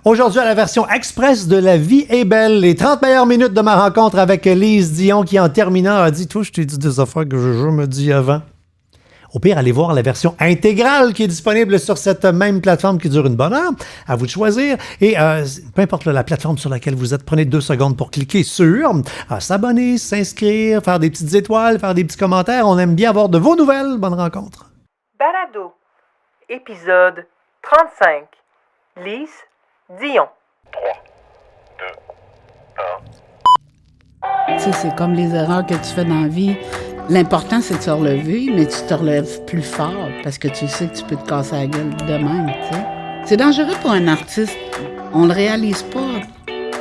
Aujourd'hui, à la version express de La vie est belle, les 30 meilleures minutes de ma rencontre avec Lise Dion qui, en terminant, a dit « Toi, je t'ai dit des affaires que je me dis avant. » Au pire, allez voir la version intégrale qui est disponible sur cette même plateforme qui dure une bonne heure. À vous de choisir. Et peu importe la plateforme sur laquelle vous êtes, prenez 2 secondes pour cliquer sur s'abonner, s'inscrire, faire des petites étoiles, faire des petits commentaires. On aime bien avoir de vos nouvelles. Bonne rencontre. Balado, épisode 35. Lise Dion. 3, 2, 1. Tu sais, c'est comme les erreurs que tu fais dans la vie. L'important, c'est de se relever, mais tu te relèves plus fort parce que tu sais que tu peux te casser la gueule de même, tu sais. C'est dangereux pour un artiste. On le réalise pas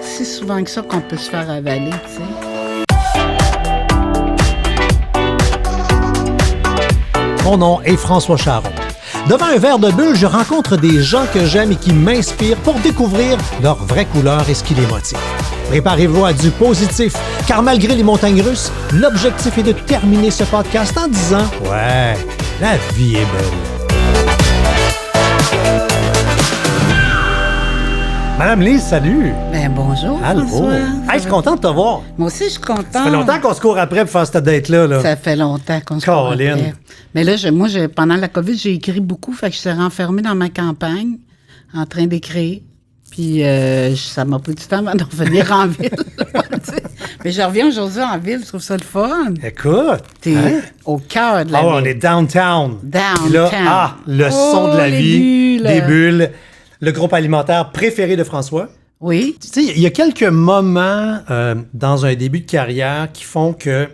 si souvent que ça qu'on peut se faire avaler, tu sais. Mon nom est François Charon. Devant un verre de bulle, je rencontre des gens que j'aime et qui m'inspirent pour découvrir leur vraie couleur et ce qui les motive. Préparez-vous à du positif, car malgré les montagnes russes, l'objectif est de terminer ce podcast en disant « Ouais, la vie est belle ». Madame Lise, salut! Ben bonjour, Allô. François. Hey, je suis content de te voir. Moi aussi, je suis contente. Ça fait longtemps qu'on se court après pour faire cette date-là. Là. Ça fait longtemps qu'on se court Colin. après. Mais là, pendant la COVID, j'ai écrit beaucoup, fait que je suis renfermée dans ma campagne, en train d'écrire. Puis ça m'a pris du temps avant de revenir en ville. Mais je reviens aujourd'hui en ville, je trouve ça le fun. Écoute, T'es au cœur de la ville. on est downtown. Downtown. Puis là, le son de la les vie, bulles. des bulles, le groupe alimentaire préféré de François. Oui. Tu sais, il y a quelques moments dans un début de carrière qui font que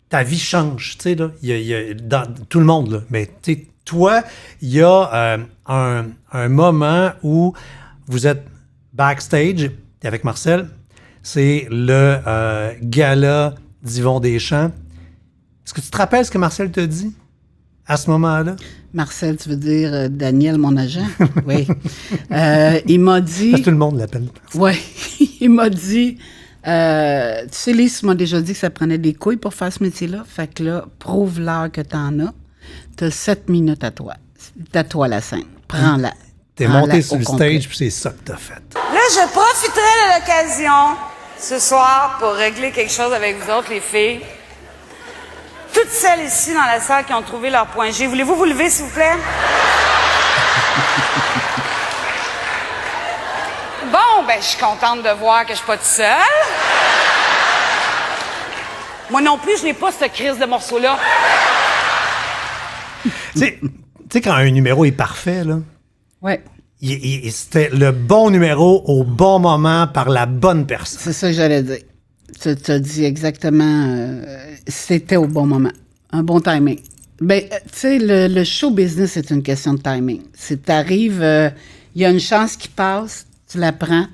ta vie change. Tu sais, là, il y a dans tout le monde, là. Mais tu sais, toi, il y a un moment où vous êtes backstage, t'es avec Marcel, c'est le gala d'Yvon Deschamps. Est-ce que tu te rappelles ce que Marcel te dit à ce moment-là? Marcel, tu veux dire Daniel, mon agent? Oui. Il m'a dit... Parce que tout le monde l'appelle. Oui. Il m'a dit... tu sais, Lise m'a déjà dit que ça prenait des couilles pour faire ce métier-là. Fait que là, prouve-leur que t'en as. T'as 7 minutes à toi. C'est à toi la scène. Prends-la. T'es monté sur le stage, puis c'est ça que t'as fait. Là, je profiterai de l'occasion ce soir pour régler quelque chose avec vous autres, les filles. Toutes celles ici dans la salle qui ont trouvé leur point G. Voulez-vous vous lever, s'il vous plaît? Bon, ben, je suis contente de voir que je suis pas toute seule. Moi non plus, je n'ai pas cette crise de morceau-là. Tu sais, quand un numéro est parfait, là, Oui. c'était le bon numéro au bon moment par la bonne personne. C'est ça que j'allais dire. Tu as dit exactement... c'était au bon moment. Un bon timing. Ben, tu sais, le show business, c'est une question de timing. Si t'arrives, il y a une chance qui passe, tu la prends.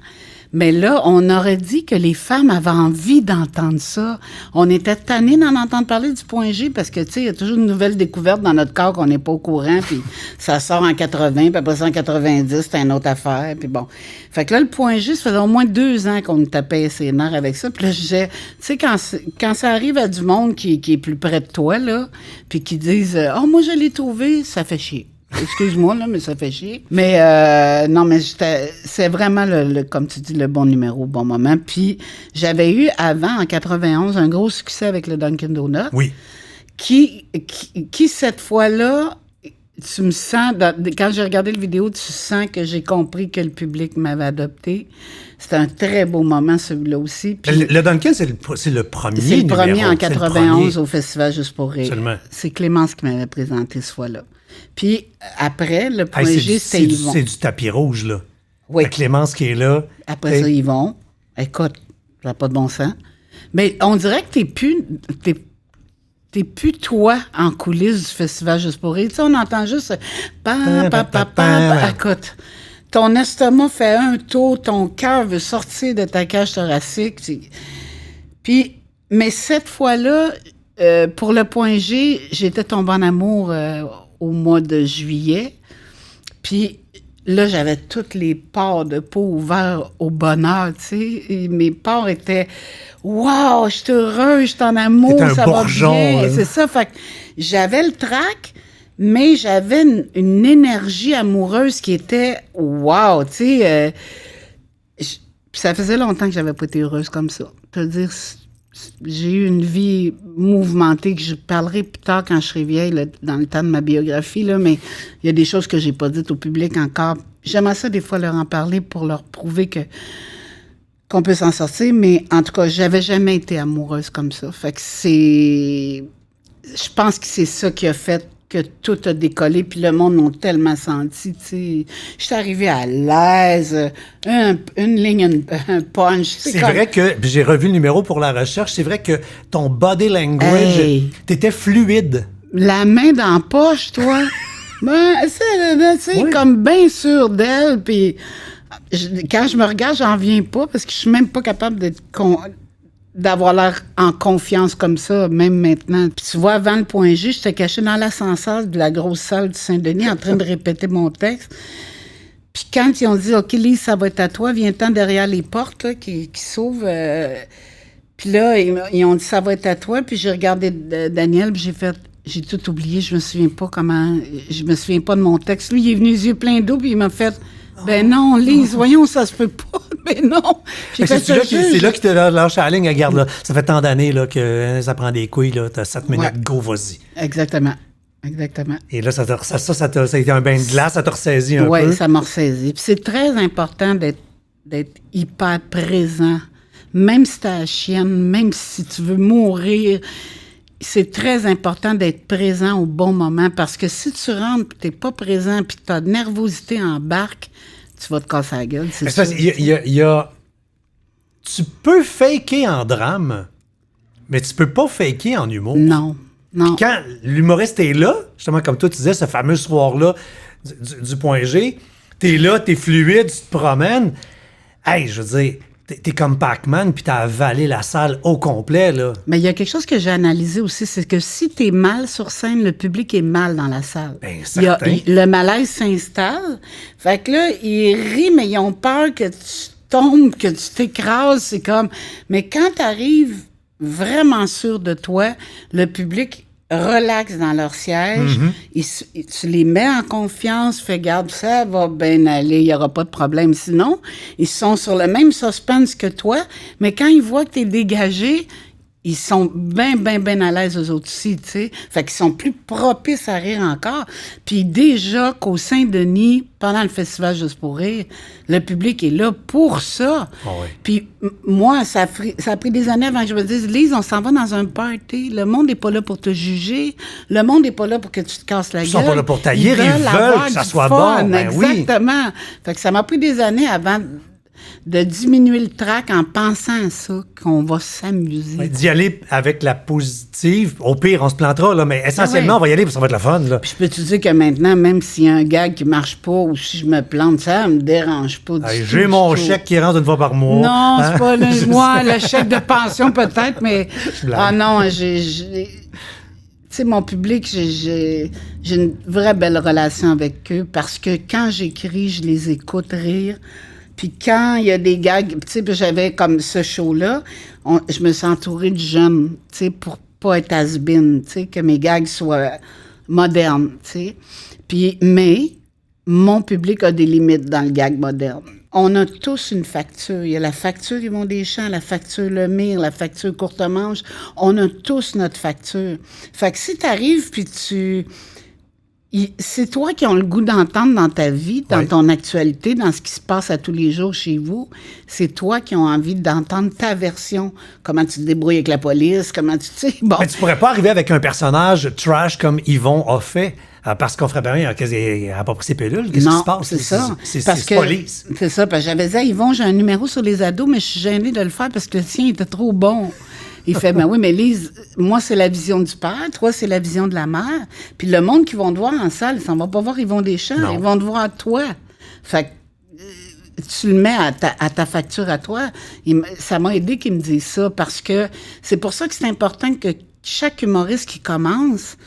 Mais là, on aurait dit que les femmes avaient envie d'entendre ça. On était tannés d'en entendre parler du point G parce que, tu sais, il y a toujours une nouvelle découverte dans notre corps qu'on n'est pas au courant, puis ça sort en 80, puis après ça, en 90, c'est une autre affaire, puis bon. Fait que là, le point G, ça faisait au moins 2 ans qu'on nous tapait ses nerfs avec ça. Puis là, je disais, tu sais, quand ça arrive à du monde qui est plus près de toi, là, puis qui disent « Oh, moi, je l'ai trouvé », ça fait chier. Excuse-moi, là, mais ça fait chier. Mais non, mais c'est vraiment, comme tu dis, le bon numéro au bon moment. Puis j'avais eu avant, en 91, un gros succès avec le Dunkin' Donut. Oui. Qui cette fois-là, tu me sens... quand j'ai regardé la vidéo, tu sens que j'ai compris que le public m'avait adopté. C'était un très beau moment, celui-là aussi. Puis, le Dunkin', c'est le premier c'est le premier numéro. en 91 au Festival Juste pour rire. Seulement. C'est Clémence qui m'avait présenté ce fois-là. Puis après, le point G, c'était Yvon. C'est du tapis rouge, là. Oui. La Clémence qui est là. Après ça, Yvon. Écoute, ça n'a pas de bon sens. Mais on dirait que t'es plus toi en coulisses du Festival Juste pour rire. Tu sais, on entend juste... Écoute, ton estomac fait un tour, ton cœur veut sortir de ta cage thoracique. Puis, mais cette fois-là, pour le point G, j'étais tombée en amour au mois de juillet. Puis là, j'avais toutes les pores de peau ouverts au bonheur, tu sais. Et mes pores étaient « Wow, je suis heureuse, je suis en amour, T'es un ça bourgeon, va bien. » hein? C'est ça, fait que j'avais le trac, mais j'avais une énergie amoureuse qui était « Wow, tu sais... Puis ça faisait longtemps que j'avais pas été heureuse comme ça. C'est-à-dire, j'ai eu une vie mouvementée que je parlerai plus tard quand je serai vieille, là, dans le temps de ma biographie, là, mais il y a des choses que j'ai pas dites au public encore. J'aimerais ça des fois leur en parler pour leur prouver qu'on peut s'en sortir, mais en tout cas, j'avais jamais été amoureuse comme ça. Fait que je pense que c'est ça qui a fait que tout a décollé, puis le monde l'a tellement senti, tu sais. Je suis arrivée à l'aise, une ligne, un punch. C'est vrai que, puis j'ai revu le numéro pour la recherche, c'est vrai que ton body language, t'étais fluide. La main dans la poche, toi. Ben, c'est Oui. comme bien sûr d'elle, puis quand je me regarde, j'en viens pas, parce que je suis même pas capable d'avoir l'air en confiance comme ça, même maintenant. Puis tu vois, avant le point G, j'étais cachée dans l'ascenseur de la grosse salle du Saint-Denis en train de répéter mon texte. Puis quand ils ont dit « OK, Lise, ça va être à toi, viens-t'en derrière les portes là, qui s'ouvrent. Puis là, ils ont dit « Ça va être à toi. » Puis j'ai regardé Daniel, puis j'ai tout oublié. Je me souviens pas de mon texte. Lui, il est venu les yeux pleins d'eau, puis il m'a fait « Ben non, Lise, voyons, ça se peut pas. » Ben non. J'ai fait C'est là qu'il te lâche à la ligne. Regarde, là, ça fait tant d'années là, que ça prend des couilles. Là, t'as 7 minutes, go, vas-y. Exactement. Et là, ça a été un bain de glace, ça t'a ressaisi un peu. Oui, ça m'a ressaisi. Puis c'est très important d'être hyper présent. Même si t'as la chienne, même si tu veux mourir, c'est très important d'être présent au bon moment. Parce que si tu rentres et t'es pas présent puis t'as de nervosité en barque, tu vas te casser la gueule, c'est sûr. Tu peux faker en drame, mais tu peux pas faker en humour. Non. Quand l'humoriste est là, justement, comme toi tu disais, ce fameux soir-là du point G, t'es là, t'es fluide, tu te promènes. Hey, je veux dire, t'es comme Pac-Man, puis t'as avalé la salle au complet, là. Mais il y a quelque chose que j'ai analysé aussi, c'est que si t'es mal sur scène, le public est mal dans la salle. Ben, certain. Le malaise s'installe. Fait que là, ils rient, mais ils ont peur que tu tombes, que tu t'écrases. C'est comme... Mais quand t'arrives vraiment sûr de toi, le public relaxe dans leur siège, tu les mets en confiance, fais garde, ça va bien aller, il n'y aura pas de problème. Sinon, ils sont sur le même suspense que toi, mais quand ils voient que tu es dégagé, ils sont bien à l'aise eux autres aussi, tu sais. Fait qu'ils sont plus propices à rire encore. Puis déjà qu'au Saint-Denis, pendant le festival Juste pour rire, le public est là pour ça. Oh oui. Puis moi, ça a pris des années avant que je me dise, Lise, on s'en va dans un party. Le monde n'est pas là pour te juger. Le monde n'est pas là pour que tu te casses la gueule. Ils sont pas là pour tailler, ils veulent que ça soit bon. Ben oui. Exactement. Fait que ça m'a pris des années avant de diminuer le trac en pensant à ça, qu'on va s'amuser. Ouais, d'y aller avec la positive. Au pire, on se plantera, là, mais essentiellement, on va y aller parce que ça va être le fun. Là. Puis je peux te dire que maintenant, même s'il y a un gag qui marche pas ou si je me plante, ça me dérange pas du tout. J'ai mon chèque qui rentre une fois par mois. Non, c'est pas moi, le chèque de pension peut-être, mais... Ah non, tu sais, mon public, j'ai une vraie belle relation avec eux parce que quand j'écris, je les écoute rire. Puis quand il y a des gags, tu sais, j'avais comme ce show-là, je me suis entourée de jeunes, tu sais, pour pas être has-been, tu sais, que mes gags soient modernes, tu sais. Puis, mais mon public a des limites dans le gag moderne. On a tous une facture. Il y a la facture Yvon Deschamps, la facture Lemire, la facture Courtemanche. On a tous notre facture. Fait que si t'arrives puis c'est toi qui as le goût d'entendre dans ta vie, dans ton actualité, dans ce qui se passe à tous les jours chez vous. C'est toi qui as envie d'entendre ta version. Comment tu te débrouilles avec la police, comment tu sais. Bon. Mais tu pourrais pas arriver avec un personnage trash comme Yvon a fait, parce qu'on ferait bien, il a pas pris ses pilules. Qu'est-ce qui se passe? C'est ça. C'est police. C'est ça, parce que j'avais dit à Yvon, j'ai un numéro sur les ados, mais je suis gênée de le faire parce que le tien était trop bon. Il fait, ben oui, mais Lise, moi, c'est la vision du père, toi, c'est la vision de la mère. Puis le monde qui vont te voir en salle, ils s'en vont pas voir Yvon Deschamps, non. Ils vont te voir toi. Fait que tu le mets à ta facture à toi. Ça m'a aidé qu'il me dise ça, parce que c'est pour ça que c'est important que chaque humoriste qui commence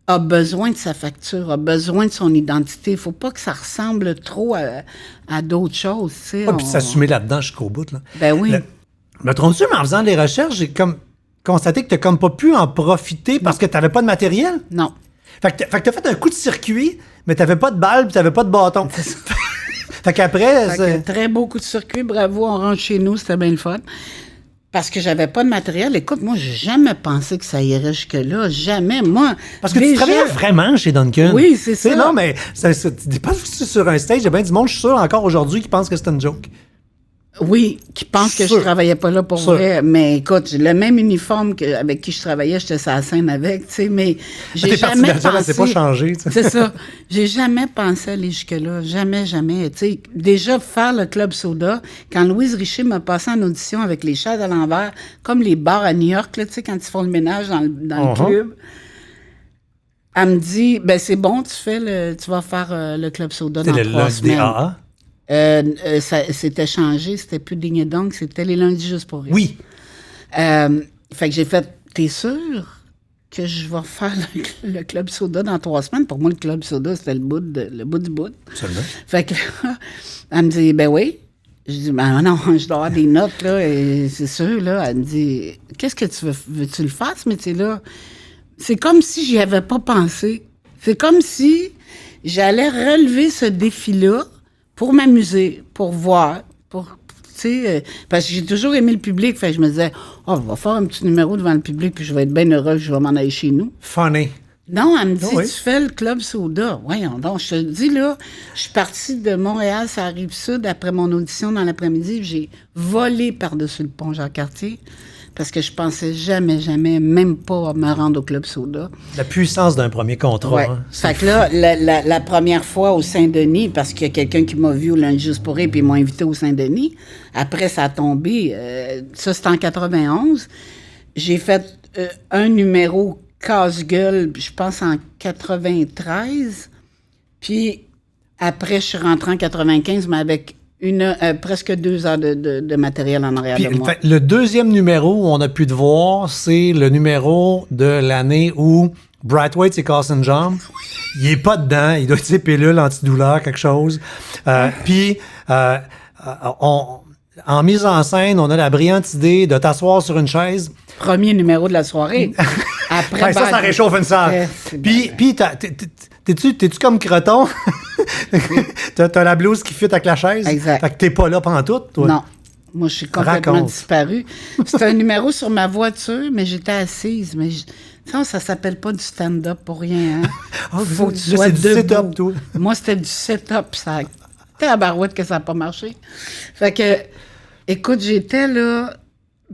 a besoin de sa facture, a besoin de son identité. Il faut pas que ça ressemble trop à d'autres choses. Tu sais, Puis s'assumer là-dedans jusqu'au bout. Là. Ben oui. Me trompes-tu, mais en faisant des recherches, j'ai comme constaté que tu n'as comme pas pu en profiter parce que tu n'avais pas de matériel? Non. Fait que tu as fait un coup de circuit, mais tu n'avais pas de balle et tu n'avais pas de bâton. Fait qu'après... Fait que très beau coup de circuit, bravo, on rentre chez nous, c'était bien le fun. Parce que j'avais pas de matériel. Écoute, moi, j'ai jamais pensé que ça irait jusque-là. Jamais. Moi, Parce que tu travaillais vraiment chez Duncan. Oui, c'est ça. Non, mais tu pas sur un stage, il y a bien du monde, je suis sûr, encore aujourd'hui, qui pense que c'est une joke. Oui, qui pense que je travaillais pas là pour vrai. Mais écoute, le même uniforme avec qui je travaillais, j'étais sur la scène avec, tu sais, mais j'ai jamais pensé... C'est pas changé, tu sais. C'est ça. J'ai jamais pensé aller jusque-là. Jamais, jamais. Tu sais, déjà, faire le Club Soda, quand Louise Richer m'a passé en audition avec les chaises à l'envers, comme les bars à New York, là, tu sais, quand ils font le ménage dans le club, elle me dit, ben c'est bon, tu vas faire le Club Soda dans 3 semaines. C'était changé, c'était plus Ding et Dong, c'était les lundis juste pour rire. Oui. Fait que j'ai fait, t'es sûr que je vais faire le Club Soda dans 3 semaines? Pour moi, le Club Soda, c'était le bout du bout. Absolument. Fait que là, elle me dit, ben oui. Je dis, ben non, je dois avoir des notes, là, et c'est sûr, là. Elle me dit, qu'est-ce que tu veux-tu le faire, ce métier-là? C'est comme si j'y avais pas pensé. C'est comme si j'allais relever ce défi-là pour m'amuser, pour voir, tu sais, parce que j'ai toujours aimé le public, fait que je me disais, je vais faire un petit numéro devant le public, puis je vais être bien heureux, je vais m'en aller chez nous. Funny. Non, elle me dit, tu fais le Club Soda. Voyons donc, je te dis, là, je suis partie de Montréal, ça arrive sud, après mon audition dans l'après-midi, j'ai volé par-dessus le pont Jean-Cartier, parce que je pensais jamais, même pas me rendre au Club Soda. La puissance d'un premier contrat. Ouais. Hein. Fait que là, la première fois au Saint-Denis, parce qu'il y a quelqu'un qui m'a vu au lundi juste pour rire, puis ils m'ont invité au Saint-Denis. Après, ça a tombé. Ça, c'était en 91. J'ai fait un numéro casse-gueule, je pense, en 93. Puis après, je suis rentrée en 95, mais avec presque 2 heures de matériel en arrière de moi. Le deuxième numéro où on a pu te voir, c'est le numéro de l'année où Brightweight s'est cassé une jambe. Il est pas dedans. Il doit être pilule antidouleur, quelque chose. Puis, en mise en scène, on a la brillante idée de t'asseoir sur une chaise. Premier numéro de la soirée. Après, ça réchauffe une salle. Puis, t'es-tu comme Creton? T'as la blouse qui fit avec la chaise. Exact. Fait que t'es pas là pendant tout, toi. Non. Moi, je suis complètement disparue. C'est un numéro sur ma voiture, mais j'étais assise. Mais ça s'appelle pas du stand-up pour rien. Hein? Faut que tu sois debout. C'est du set-up, toi. Moi, c'était du set-up. Ça à barouette que ça n'a pas marché. Fait que, écoute, j'étais là...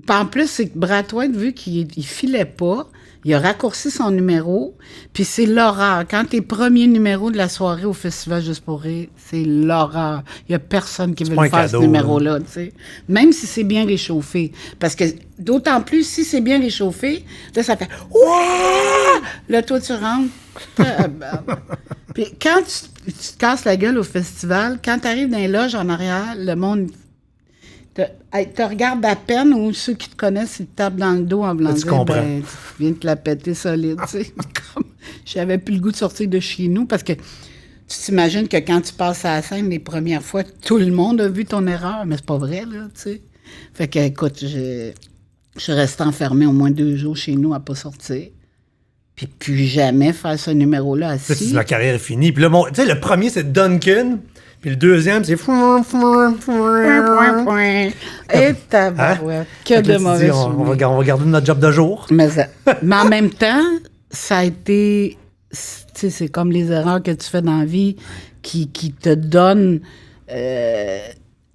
En plus, c'est que Brightweight, vu qu'il filait pas, il a raccourci son numéro, puis c'est l'horreur. Quand t'es premier numéro de la soirée au Festival Juste pour rire, c'est l'horreur. Il y a personne qui veut le faire, ce numéro-là, tu sais. Même si c'est bien réchauffé. Parce que, d'autant plus, si c'est bien réchauffé, là, ça fait « Ouah! » Là, toi, tu rentres. Puis quand tu te casses la gueule au festival, quand t'arrives dans les loges en arrière, le monde... te regarde à peine, ou ceux qui te connaissent, ils te tapent dans le dos en voulant dire, tu viens de te la péter solide, tu sais. J'avais plus le goût de sortir de chez nous, parce que tu t'imagines que quand tu passes à la scène les premières fois, tout le monde a vu ton erreur, mais c'est pas vrai, là, tu sais. Fait que, écoute, je suis restée enfermée au moins 2 jours chez nous à pas sortir. Puis plus jamais faire ce numéro-là assis. La carrière est finie. Puis là, tu sais, le premier, c'est Duncan. Puis le deuxième, c'est... Et tabarouette. Que de mauvais souvenirs. On va garder notre job de jour. Mais en même temps, ça a été... Tu sais, c'est comme les erreurs que tu fais dans la vie qui te donnent...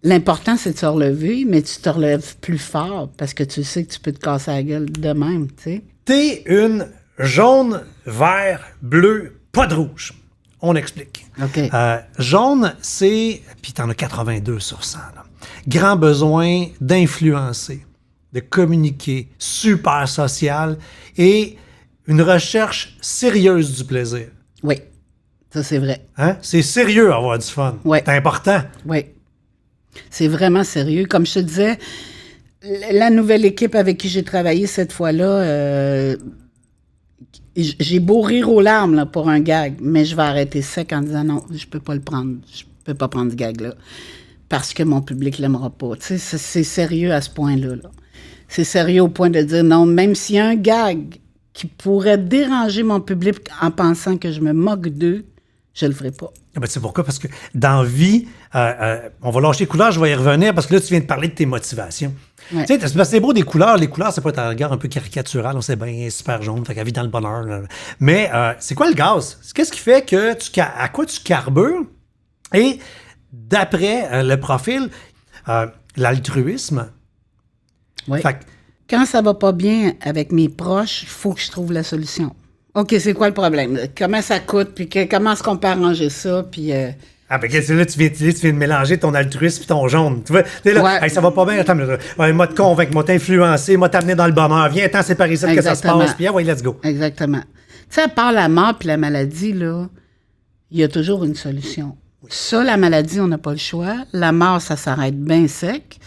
L'important, c'est de se relever, mais tu te relèves plus fort parce que tu sais que tu peux te casser la gueule de même, tu sais. T'es une jaune, vert, bleu, pas de rouge. On explique. OK. Jaune, c'est... Puis t'en as 82 sur 100. Là. Grand besoin d'influencer, de communiquer, super social et une recherche sérieuse du plaisir. Oui, ça c'est vrai. Hein? C'est sérieux avoir du fun. Ouais. C'est important. Oui. C'est vraiment sérieux. Comme je te disais, la nouvelle équipe avec qui j'ai travaillé cette fois-là... j'ai beau rire aux larmes là, pour un gag, mais je vais arrêter sec en disant non, je peux pas le prendre. Je peux pas prendre ce gag-là. Parce que mon public l'aimera pas. Tu sais, c'est sérieux à ce point-là. Là. C'est sérieux au point de dire non, même s'il y a un gag qui pourrait déranger mon public en pensant que je me moque d'eux, je le ferai pas. Ah ben, c'est pourquoi? Parce que dans vie, on va lâcher les couleurs, je vais y revenir, parce que là, tu viens de parler de tes motivations. Ouais. Tu sais, parce que c'est beau des couleurs. Les couleurs, c'est pas un regard un peu caricatural. On sait bien, super jaune, fait qu'elle vit dans le bonheur. Là. Mais c'est quoi le gaz? Qu'est-ce qui fait que à quoi tu carbures? Et d'après le profil, l'altruisme. Oui. Fait que, Quand ça va pas bien avec mes proches, il faut que je trouve la solution. OK, c'est quoi le problème? Comment ça coûte? Puis comment est-ce qu'on peut arranger ça? Puis... ah, ben, là, tu viens de mélanger ton altruisme et ton jaune. Tu vois, t'es là, Ouais. hey, ça va pas bien. Attends, m'a te convaincre, m'a t'influencer, m'a t'amener dans le bonheur. Viens, attends, c'est par ici que ça se passe. Puis, ouais, let's go. Exactement. Tu sais, à part la mort puis la maladie, là, il y a toujours une solution. Ça, la maladie, on n'a pas le choix. La mort, ça s'arrête bien sec.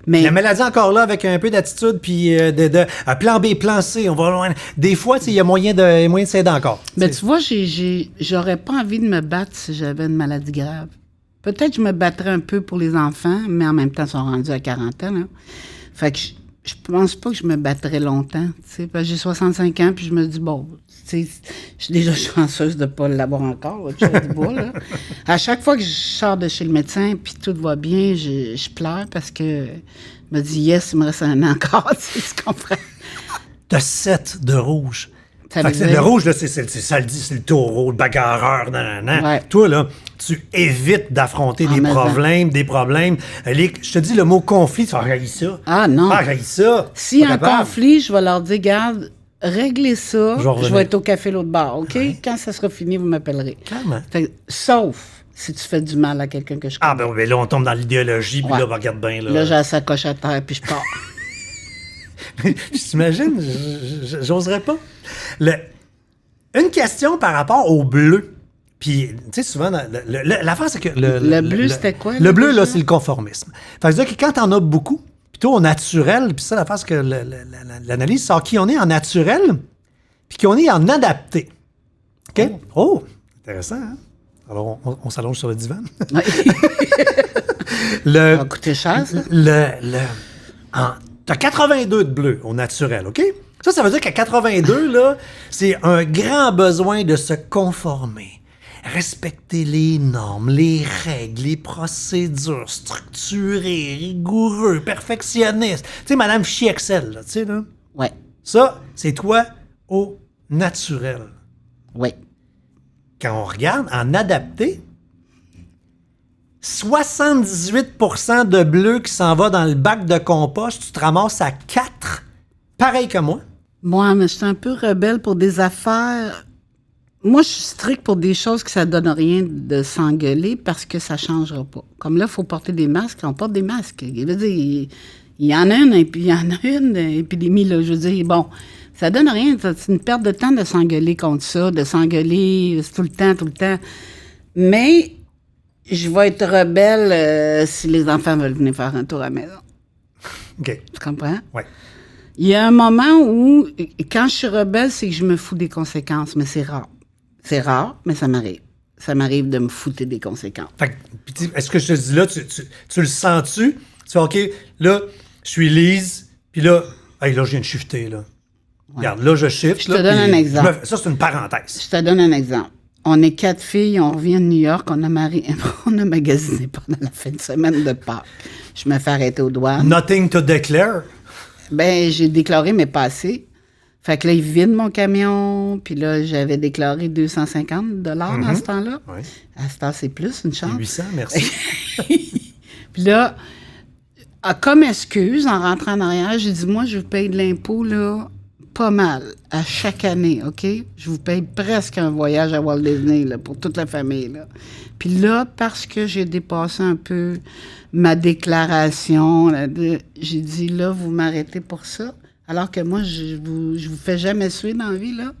Mais La maladie encore là avec un peu d'attitude puis plan B, plan C, on va loin. Des fois, il y a moyen de s'aider encore. ben, tu vois, j'aurais pas envie de me battre si j'avais une maladie grave. Peut-être que je me battrais un peu pour les enfants, mais en même temps, ils sont rendus à 40 ans. Là. Fait que je pense pas que je me battrais longtemps. Parce que j'ai 65 ans, puis je me dis, bon, je suis déjà chanceuse de pas l'avoir encore, là, du bois, là. À chaque fois que je sors de chez le médecin, puis tout va bien, je pleure parce que je me dis, yes, il me reste un an encore, tu comprends? T'as 7 de rouge. Ça Fait veut que c'est dire- le rouge, là, ça le dit, c'est le taureau, le bagarreur, nan. Ouais. Toi, là, tu évites d'affronter Ah, des mais problèmes. Je te dis le mot conflit, tu vas regarder ça. Ah, non. Ah, regarde ça. S'il y a Pas un capable. conflit, je vais leur dire, garde, réglez ça, Je vais je revenir. vais être au café l'autre bord, OK? Quand ça sera fini, vous m'appellerez. Clairement. Fait que, sauf si tu fais du mal à quelqu'un que je connais. Ah, ben, oui, là, on tombe dans l'idéologie, puis Ouais. là, regarde bien, là. Là, j'ai la sacoche à terre, puis je pars. Je t'imagine, j'oserais pas. Une question par rapport au bleu. Puis, tu sais, souvent, l'affaire, c'est que... Le bleu, c'était quoi, Le là, bleu, là, déjà? c'est le conformisme. Fait que, c'est-à-dire que quand t'en as beaucoup, puis toi, au naturel, puis ça, l'affaire, c'est que l'analyse sort qui on est en naturel, puis qu'on est en adapté. OK? Oh! Intéressant, hein? Alors, on s'allonge sur le divan. Ouais. Le... Ça va coûter cher, ça. T'as 82 de bleu au naturel, OK? Ça veut dire qu'à 82, là, c'est un grand besoin de se conformer. Respecter les normes, les règles, les procédures, structuré, rigoureux, perfectionniste. Tu sais, Madame Fichier Excel, là, tu sais, là. Ouais. Ça, c'est toi au naturel. Ouais. Quand on regarde en adapté, 78% de bleu qui s'en va dans le bac de compost, tu te ramasses à 4, pareil que moi. Moi, mais je suis un peu rebelle pour des affaires. Moi, je suis stricte pour des choses que ça donne rien de s'engueuler parce que ça changera pas. Comme là, il faut porter des masques. On porte des masques. Je veux dire, il y en a une, et puis il y en a une épidémie, là. Je veux dire, bon, ça donne rien. C'est une perte de temps de s'engueuler contre ça, de s'engueuler tout le temps. Mais je vais être rebelle si les enfants veulent venir faire un tour à la maison. OK. Tu comprends? Oui. Il y a un moment où, quand je suis rebelle, c'est que je me fous des conséquences, mais c'est rare. C'est rare, mais ça m'arrive. Ça m'arrive de me foutre des conséquences. Fait que, puis est-ce que je te dis là, tu le sens-tu? Tu fais, OK, là, je suis Lise, puis là, hey, là, je viens de shifter, là. Regarde, là, je shift. Je te donne un exemple. Ça, c'est une parenthèse. Je te donne un exemple. On est 4 filles, on revient de New York, on a magasiné pendant la fin de semaine de Pâques. Je me fais arrêter aux douanes. Nothing to declare. Ben, j'ai déclaré mes passés. Fait que là, ils vident mon camion. Puis là, j'avais déclaré 250 dans ce temps-là. Oui. À ce temps, c'est plus, une chance. 800, merci. Puis là, comme excuse, en rentrant en arrière, j'ai dit, moi, je vous paye de l'impôt, là, pas mal, à chaque année, OK? Je vous paye presque un voyage à Walt Disney, là, pour toute la famille, là. Puis là, parce que j'ai dépassé un peu ma déclaration, là, j'ai dit, là, vous m'arrêtez pour ça, alors que moi, je vous fais jamais suer dans la vie, là.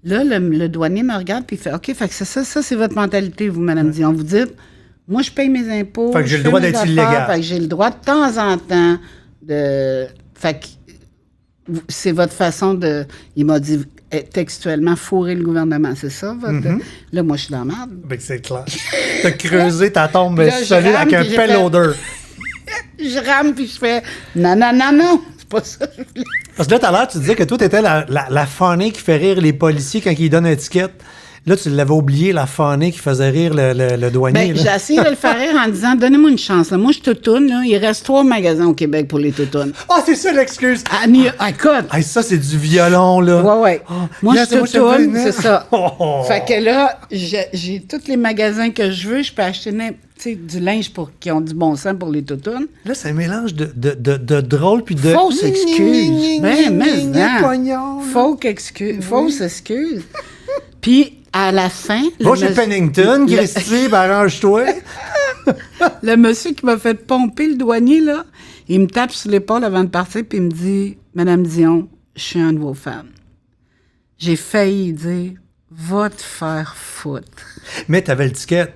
Là, le douanier me regarde, puis il fait, OK, fait que ça, c'est votre mentalité, vous, Madame Dion. Vous dites, moi, je paye mes impôts. Fait que j'ai je le droit fais mes d'être affaires, illégal. Fait que j'ai le droit de temps en temps de... Fait que c'est votre façon de... Il m'a dit textuellement fourrer le gouvernement, c'est ça? Là, moi, je suis dans la merde. Ben, c'est clair. T'as creusé ta tombe Là, je solide rame, avec un puis j'ai pelle fait- odeur. Je rame, puis je fais non, c'est pas ça que je voulais. Parce que là, tout à l'heure, tu disais que toi, t'étais la funny qui fait rire les policiers quand ils donnent une étiquette. Là, tu l'avais oublié, la fanée qui faisait rire le douanier. Ben, j'ai essayé de le faire rire en disant, donnez-moi une chance. Là. Moi, je toutoune. Là. Il reste 3 magasins au Québec pour les toutounes. Ah, c'est ça l'excuse. Écoute. Hey, ça, c'est du violon, là. Ouais. Moi, yes, je toutoune, c'est ça. Oh. Fait que là, j'ai tous les magasins que je veux. Je peux acheter du linge qui ont du bon sens pour les toutounes. Là, c'est un mélange de drôle puis de... Fausse excuse. Ben, mais non. Fausse excuse. Puis, à la fin... Va chez Pennington, Christy, ben arrange-toi. Le monsieur qui m'a fait pomper le douanier, là, il me tape sur l'épaule avant de partir, puis il me dit, « Madame Dion, je suis un de vos fans. » J'ai failli dire, « Va te faire foutre. » Mais t'avais le ticket.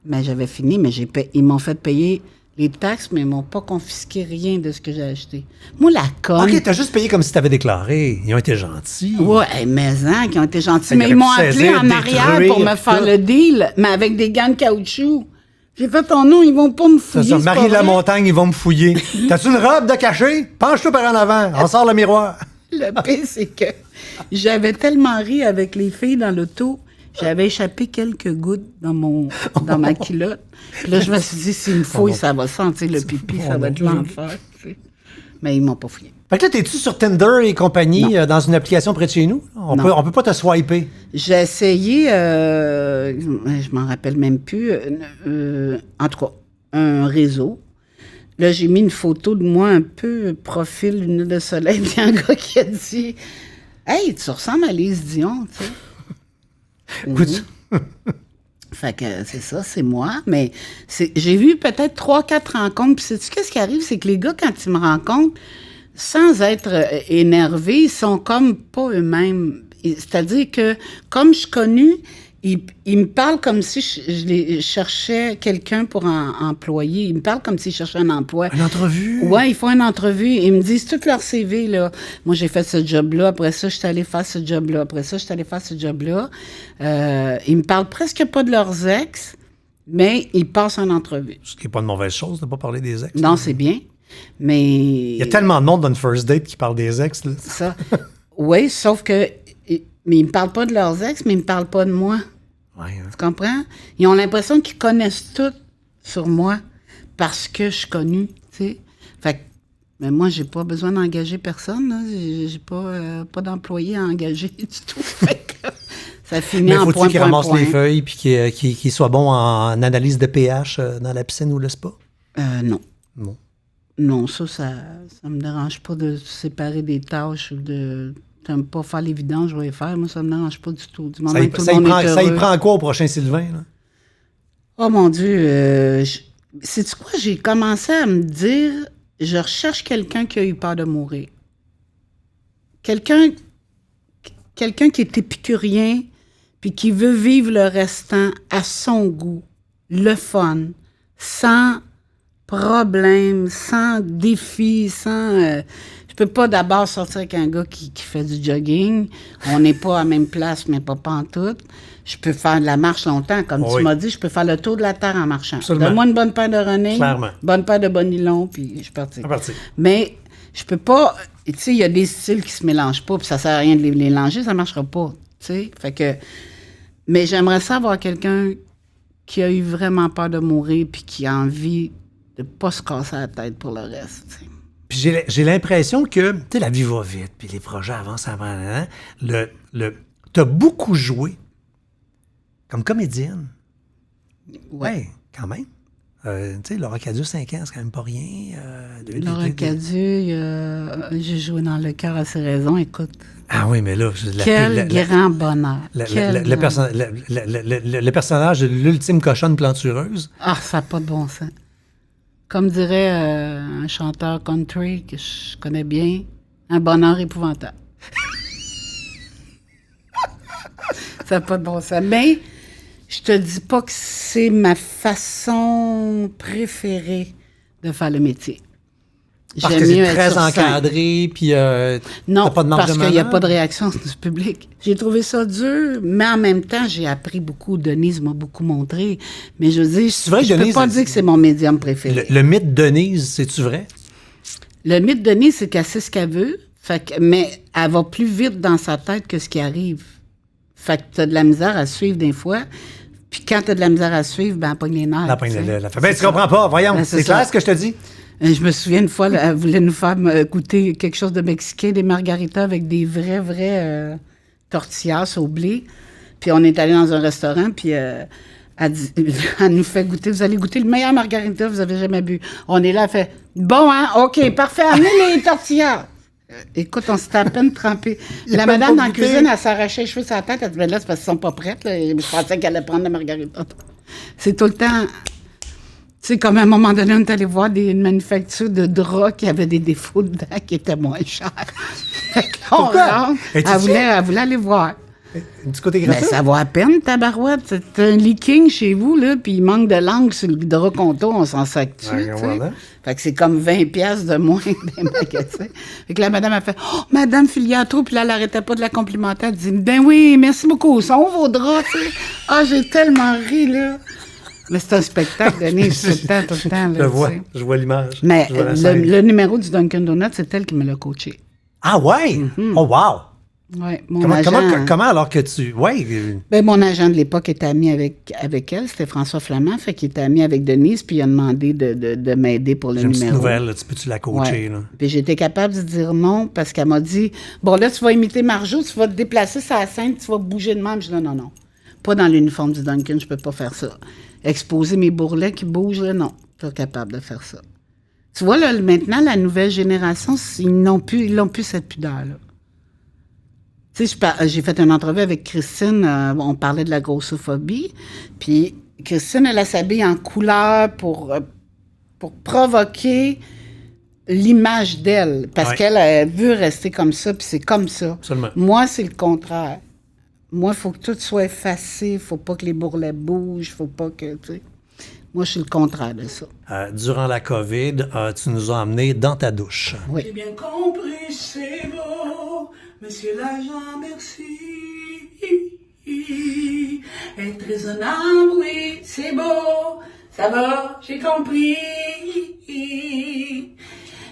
Mais j'avais fini, mais ils m'ont fait payer les taxes, mais ils m'ont pas confisqué rien de ce que j'ai acheté. Moi, la conne... OK, t'as juste payé comme si t'avais déclaré. Ils ont été gentils. Ouais, mais qui ont été gentils. Ça, Mais ils m'ont appelé saisir, en arrière pour me faire tout. le deal, mais avec des gants de caoutchouc. J'ai fait ton nom, ils vont pas me C'est fouiller. ça, c'est pas Marie vrai. Lamontagne, ils vont me fouiller. T'as-tu une robe de cachet? Penche-toi par en avant. On sort le miroir. Le pire, c'est que j'avais tellement ri avec les filles dans l'auto, j'avais échappé quelques gouttes dans ma culotte. Puis là, je me suis dit, s'il me fouille, ça va sentir le pipi, ça va être l'enfer. Tu sais. Mais ils m'ont pas fouillé. Fait que là, t'es-tu sur Tinder et compagnie dans une application près de chez nous? On peut pas te swiper. J'ai essayé, je m'en rappelle même plus, en tout cas, un réseau. Là, j'ai mis une photo de moi un peu profil, lunettes de soleil, puis un gars qui a dit « Hey, tu ressembles à Lise Dion, tu sais. » Écoute, Fait que c'est ça, c'est moi. Mais j'ai vu peut-être 3-4 rencontres. Puis sais-tu qu'est-ce qui arrive? C'est que les gars, quand ils me rencontrent, sans être énervés, ils sont comme pas eux-mêmes. C'est-à-dire que, comme je suis connue, ils me parlent comme si je cherchais quelqu'un pour employer. Ils me parlent comme s'ils cherchaient un emploi. une entrevue? Ouais, ils font une entrevue. Ils me disent tout leur CV, là. Moi, j'ai fait ce job-là. Après ça, je suis allée faire ce job-là. Après ça, je suis allée faire ce job-là. Ils me parlent presque pas de leurs ex, mais ils passent en entrevue. Ce qui n'est pas une mauvaise chose de ne pas parler des ex. Non, c'est bien. Mais... Il y a tellement de monde dans une first date qui parle des ex. Là. Ça. Oui, sauf que... Mais ils me parlent pas de leurs ex, mais ils me parlent pas de moi. Ouais, hein. Tu comprends? Ils ont l'impression qu'ils connaissent tout sur moi parce que je suis connue, tu sais. Fait que, mais moi, j'ai pas besoin d'engager personne, là. J'ai pas d'employé à engager du tout. Fait que ça finit Mais en faut-il qu'il ramasse point. les feuilles puis qu'il soit bon en analyse de pH dans la piscine ou le spa? Non. Bon. Non, ça me dérange pas de séparer des tâches ou de... T'aimes pas faire les vidanges, je vais les faire. Moi, ça me dérange pas du tout. Du moment que tout le monde est Ça y heureux. prend quoi au prochain Sylvain? Là? Oh mon Dieu, sais-tu quoi? J'ai commencé à me dire, je recherche quelqu'un qui a eu peur de mourir. Quelqu'un qui est épicurien, puis qui veut vivre le restant à son goût, le fun, sans problème, sans défi, sans... Je peux pas d'abord sortir avec un gars qui fait du jogging. On n'est pas à la même place, mais pas pantoute. Je peux faire de la marche longtemps. Comme tu m'as dit, je peux faire le tour de la Terre en marchant. Absolument. Donne-moi une bonne paire de running, Clairement. bonne paire de bonilons, puis je suis parti. C'est parti. Mais je peux pas... Tu sais, il y a des styles qui se mélangent pas, puis ça sert à rien de les mélanger, ça marchera pas. Tu sais, fait que... Mais j'aimerais ça avoir quelqu'un qui a eu vraiment peur de mourir, puis qui a envie de pas se casser la tête pour le reste, tu sais. Puis j'ai l'impression que, tu sais, la vie va vite, puis les projets avancent avant. Hein? T'as beaucoup joué comme comédienne. Ouais, quand même. Tu sais, Laura Cadieux, 5 ans, c'est quand même pas rien. Laura Cadieux, j'ai joué dans Le cœur à ses raisons, écoute. Ah oui, mais là... Quel grand bonheur. Le personnage de l'ultime cochonne plantureuse. Ah, ça n'a pas de bon sens. Comme dirait un chanteur country que je connais bien, un bonheur épouvantable. Ça n'a pas de bon sens. Mais je te dis pas que c'est ma façon préférée de faire le métier. Parce que c'est très encadré, puis non, t'as pas de marge parce de qu'il n'y a manœuvre? pas de réaction du public. J'ai trouvé ça dur, mais en même temps, j'ai appris beaucoup. Denise m'a beaucoup montré. Mais je veux dire, vrai, je ne peux Denise, pas dire que c'est mon médium préféré. Le mythe de Denise, c'est-tu vrai? Le mythe de Denise, c'est qu'elle sait ce qu'elle veut, mais elle va plus vite dans sa tête que ce qui arrive. Fait que t'as de la misère à suivre des fois. Puis quand t'as de la misère à suivre, ben, elle pogne les nerfs. Ben, tu comprends pas, voyons. Ben, c'est clair ce que je te dis. Je me souviens une fois, là, elle voulait nous faire goûter quelque chose de mexicain, des margaritas avec des vrais tortillas au blé. Puis on est allé dans un restaurant, puis elle nous fait goûter. Vous allez goûter le meilleur margarita que vous avez jamais bu. On est là, elle fait bon, hein? OK, parfait, amenez les tortillas. Écoute, on s'était à peine trempé. La madame dans la cuisine, elle s'arrachait les cheveux sur la tête. Elle dit, ben là, c'est parce qu'ils sont pas prêtes. Là. Je pensais qu'elle allait prendre la margarita. C'est tout le temps... Tu sais, comme à un moment donné, on est allé voir une manufacture de draps qui avait des défauts dedans qui étaient moins chers. Pourquoi? Elle voulait aller voir. Du côté Ben, gratuit? ça vaut à peine, tabarouette. C'est un leaking chez vous, là, puis il manque de langue sur le drap conto, on s'en sac dessus, Ouais, voilà. Fait que c'est comme 20 piastres de moins des magasins. Fait que la madame a fait « Oh, madame Filiatro », puis là, elle arrêtait pas de la complimenter. Elle dit « Ben oui, merci beaucoup, sont où vos draps, tu sais? » Ah, j'ai tellement ri, là. Mais c'est un spectacle, Denise, tout le temps. Là, je vois l'image. Mais Je vois la scène. le numéro du Dunkin' Donuts, c'est elle qui me l'a coaché. Ah ouais? Oh wow! Ouais, mon agent... Comment alors que tu... Ouais. Ben, mon agent de l'époque était ami avec elle, c'était François Flamand, fait qu'il était ami avec Denise, puis il a demandé de m'aider pour le J'ai une numéro. petite nouvelle, là, peux-tu la coacher? Ouais. Là? Puis j'étais capable de dire non, parce qu'elle m'a dit, bon là, tu vas imiter Marjo, tu vas te déplacer sur la scène, tu vas bouger de même. Je dis non. Pas dans l'uniforme du Dunkin', je peux pas faire ça. Exposer mes bourrelets qui bougent, là, non. Pas capable de faire ça. Tu vois, là, maintenant, la nouvelle génération, ils n'ont plus cette pudeur-là. Tu sais, j'ai fait une entrevue avec Christine, on parlait de la grossophobie, puis Christine, elle s'habille en couleur pour provoquer l'image d'elle, parce qu'elle veut rester comme ça, puis c'est comme ça. Absolument. Moi, c'est le contraire. Moi, il faut que tout soit effacé, il faut pas que les bourrelets bougent, faut pas que, tu sais... Moi, je suis le contraire de ça. Durant la COVID, tu nous as emmenés dans ta douche. Oui. J'ai bien compris, c'est beau, monsieur l'agent, merci. Être raisonnable, oui, c'est beau, ça va, j'ai compris.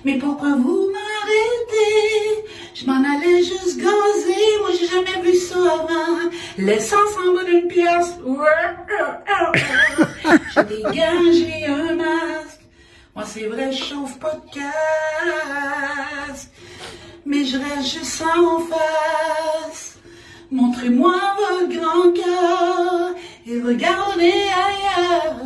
Mais pourquoi vous m'arrêtez? Je m'en allais juste gazer, moi j'ai jamais vu ça avant. L'essence en bas d'une pièce. J'ai des gants, j'ai un masque. Moi c'est vrai, je chauffe pas de casque. Mais je reste juste en face. Montrez-moi votre grand cœur et regardez ailleurs.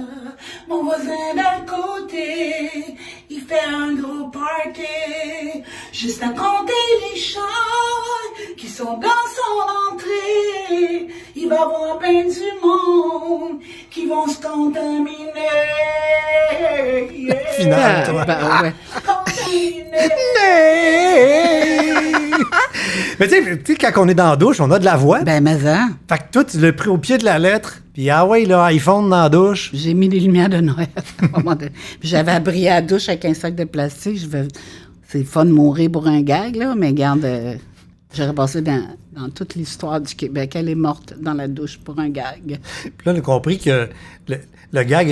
Mon voisin d'à côté, il fait un gros party, juste à compter les chars qui sont dans son entrée. Il va y avoir ben du monde qui vont se contaminer. Yeah. Final, toi. Ben, ouais. Contaminer. Mais tu sais, quand on est dans la douche, on a de la voix. Ben, mais ça, Fait que toi, tu l'as pris au pied de la lettre, puis ah ouais, là, iPhone dans la douche. j'ai mis des lumières de Noël à un moment donné. Puis j'avais abrillé la douche avec un sac de plastique. C'est fun de mourir pour un gag, là, mais regarde, j'aurais passé dans toute l'histoire du Québec. Elle est morte dans la douche pour un gag. Puis là, on a compris que le gag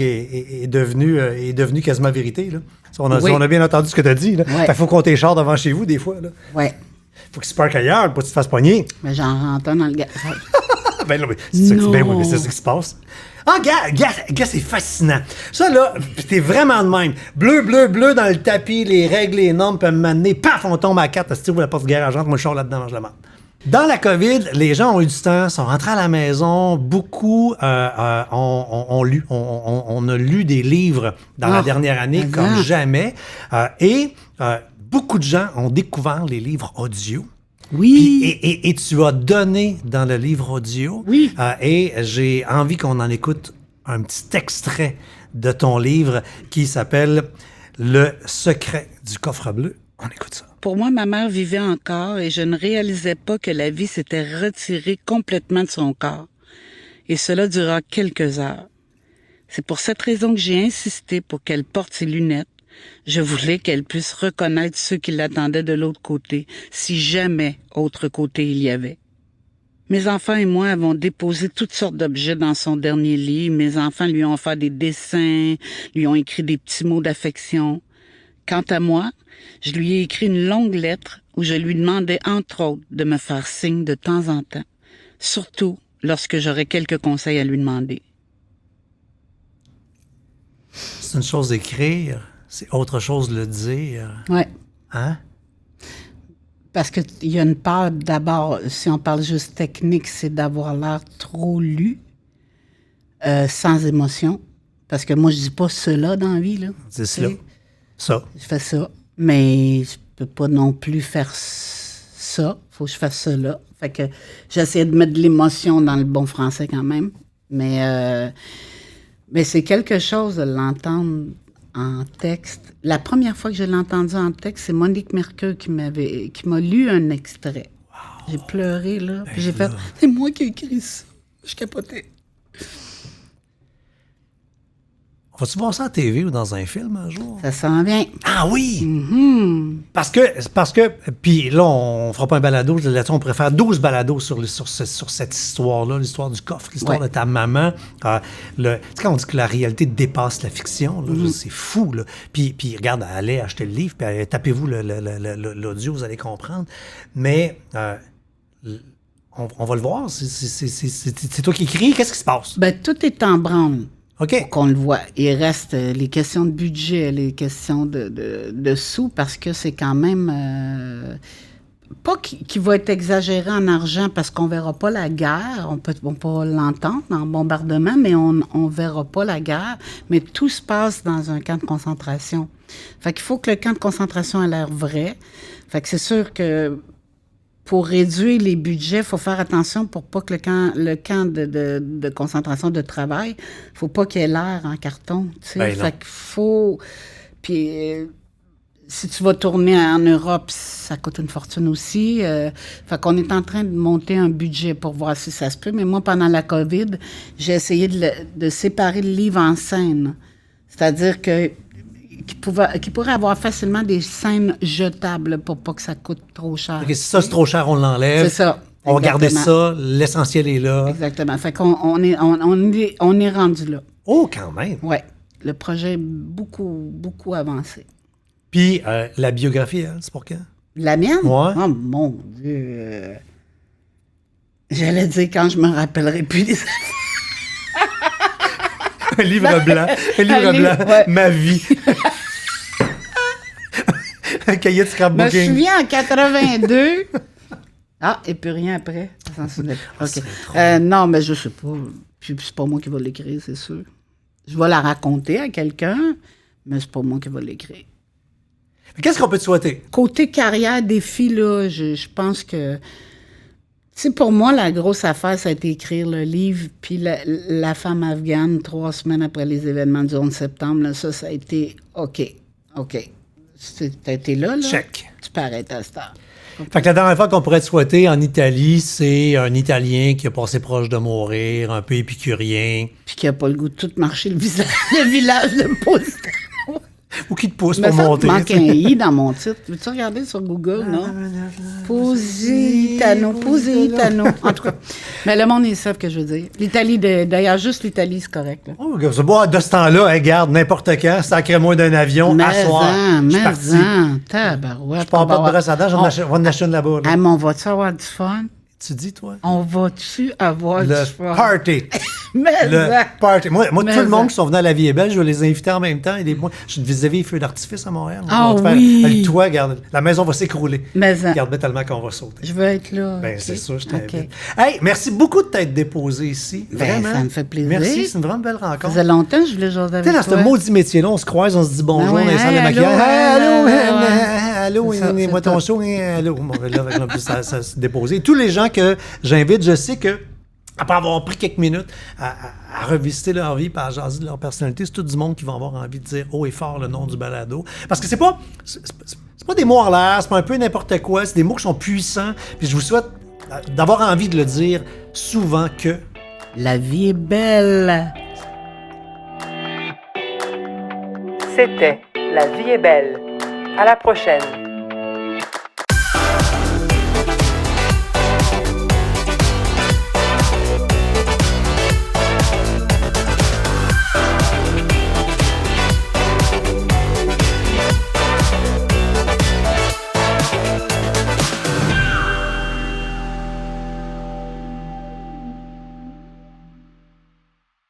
est devenu quasiment vérité. Là. On a bien entendu ce que tu as dit. Là. Ouais. Fait qu'il faut compter les chars devant chez vous, des fois. Là. Ouais. Faut qu'ils se parquent ailleurs pour que tu te fasses pogner. Mais j'en rentre dans le gag. Ben non, mais c'est ça, Non. ben oui, mais c'est ça qui se passe. Ah, gars, c'est fascinant. Ça, là, pis t'es vraiment de même. Bleu dans le tapis, les règles, les normes peuvent m'amener. Paf, on tombe à 4. Si tu ouvres la porte garageante, moi, je sors là-dedans, mange la marde. Dans la COVID, les gens ont eu du temps, sont rentrés à la maison. Beaucoup ont lu. On a lu des livres dans la dernière année comme jamais. Beaucoup de gens ont découvert les livres audio. Oui. Puis, et tu as donné dans le livre audio. Oui. Et j'ai envie qu'on en écoute un petit extrait de ton livre qui s'appelle Le secret du coffre bleu. On écoute ça. Pour moi, ma mère vivait encore et je ne réalisais pas que la vie s'était retirée complètement de son corps. Et cela dura quelques heures. C'est pour cette raison que j'ai insisté pour qu'elle porte ses lunettes. Je voulais qu'elle puisse reconnaître ceux qui l'attendaient de l'autre côté, si jamais autre côté il y avait. Mes enfants et moi avons déposé toutes sortes d'objets dans son dernier lit. Mes enfants lui ont fait des dessins, lui ont écrit des petits mots d'affection. Quant à moi, je lui ai écrit une longue lettre où je lui demandais, entre autres, de me faire signe de temps en temps, surtout lorsque j'aurais quelques conseils à lui demander. C'est une chose d'écrire, c'est autre chose de le dire. Ouais. Hein? Parce qu'il y a une part, d'abord, si on parle juste technique, c'est d'avoir l'air trop lu, sans émotion. Parce que moi, je dis pas cela dans la vie, là. C'est cela. Ça. Je fais ça, mais je peux pas non plus faire ça. Faut que je fasse cela. Fait que j'essaie de mettre de l'émotion dans le bon français quand même. Mais c'est quelque chose de l'entendre en texte. La première fois que je l'ai entendu en texte, c'est Monique Mercure qui m'a lu un extrait. Wow. J'ai pleuré, là. Puis j'ai fait, c'est moi qui ai écrit ça. Je capotais. Vas-tu voir ça à la TV ou dans un film un jour? Ça s'en vient. Ah oui! Mm-hmm. Parce que, puis là, on fera pas un balado, là-dessus, on pourrait faire 12 balados sur cette histoire-là, l'histoire du coffre, l'histoire de ta maman. Tu sais, quand on dit que la réalité dépasse la fiction, là, c'est fou, là. Puis regarde, allez acheter le livre, puis tapez-vous l'audio, vous allez comprendre. Mais on va le voir, c'est toi qui écris, qu'est-ce qui se passe? Ben, tout est en branle. OK. Pour qu'on le voit. Il reste les questions de budget, les questions de sous, parce que c'est quand même... pas qu'il va être exagéré en argent, parce qu'on verra pas la guerre. On peut pas l'entendre dans le bombardement, mais on verra pas la guerre. Mais tout se passe dans un camp de concentration. Fait qu'il faut que le camp de concentration ait l'air vrai. Fait que c'est sûr que pour réduire les budgets, il faut faire attention pour pas que le camp de concentration de travail, faut pas qu'il ait l'air en carton. Tu sais. Ben fait qu'il faut... Puis si tu vas tourner en Europe, ça coûte une fortune aussi. Fait qu'on est en train de monter un budget pour voir si ça se peut. Mais moi, pendant la COVID, j'ai essayé de séparer le livre en scènes. C'est-à-dire qu'il pourrait avoir facilement des scènes jetables pour pas que ça coûte trop cher. OK, si ça, c'est trop cher, on l'enlève. C'est ça. On va garder ça, l'essentiel est là. Exactement. Fait qu'on est rendu là. Oh, quand même! Oui. Le projet est beaucoup, beaucoup avancé. Puis, la biographie, hein, c'est pour quand? La mienne? Ouais. Oh, mon Dieu. J'allais dire quand je me rappellerai plus des... Un livre blanc. Un livre blanc. Ouais. Ma vie. Un cahier de Je me scrapbooking. souviens en 82. Ah, et puis rien après. Ça s'en souvenait pas. OK. Non, mais je sais pas. Puis c'est pas moi qui vais l'écrire, c'est sûr. Je vais la raconter à quelqu'un, mais c'est pas moi qui vais l'écrire. Qu'est-ce qu'on peut te souhaiter? Côté carrière, défi, là, je pense que... Tu sais, pour moi, la grosse affaire, ça a été écrire le livre, puis la femme afghane, 3 semaines après les événements du 11 septembre, là, ça a été OK. T'as été là? Check. Tu peux arrêter à cette heure. Fait que la dernière fois qu'on pourrait te souhaiter en Italie, c'est un Italien qui a passé proche de mourir, un peu épicurien. Puis qui n'a pas le goût de tout marcher le village de Positano. Ou qui te pousse Mais pour ça, monter. il manque un i dans mon titre. Veux-tu regarder sur Google, non? Positano. En tout cas. Mais le monde, ils savent ce que je veux dire. L'Italie, d'ailleurs, juste l'Italie, c'est correct. Là. Oh, c'est bon, de ce temps-là, regarde, n'importe quand, sacré-moi d'un avion, à soir. Je suis parti. Tabarouette. Je pars pas de brosse à dents, on va en acheter une là-bas. Là. Ah, mais on va-tu avoir du fun? Tu dis, toi? On va-tu avoir du fun? Le party. Mais Le party. Moi Mais tout le monde qui sont venus à La Vie est belle, je vais les inviter en même temps. Moi, je suis vis-à-vis les feux d'artifice à Montréal. Ah On va te oui! faire, le toit, regarde, la maison va s'écrouler. Mais Regarde tellement qu'on va sauter. je veux être là. Ben, OK? c'est ça, je t'invite. OK. Hey, merci beaucoup de t'être déposé ici. Ben, Vraiment. ça me fait plaisir. Merci, c'est une vraiment belle Ça rencontre. faisait longtemps que je voulais jaser avec Tu sais, dans toi. ce maudit métier-là, on se croise, on se dit bonjour Ah ouais, dans les salles de hey, maquillage. Allô, C'est ça, allô, c'est moi ton tout. show, allô. Bon, là, en plus, ça se déposer. Tous les gens que j'invite, je sais que après avoir pris quelques minutes à revisiter leur vie, à jaser de leur personnalité, c'est tout du monde qui va avoir envie de dire haut et fort le nom du balado. Parce que c'est pas des mots en l'air, c'est pas un peu n'importe quoi, c'est des mots qui sont puissants. Puis je vous souhaite d'avoir envie de le dire souvent que... La vie est belle. C'était La vie est belle. À la prochaine.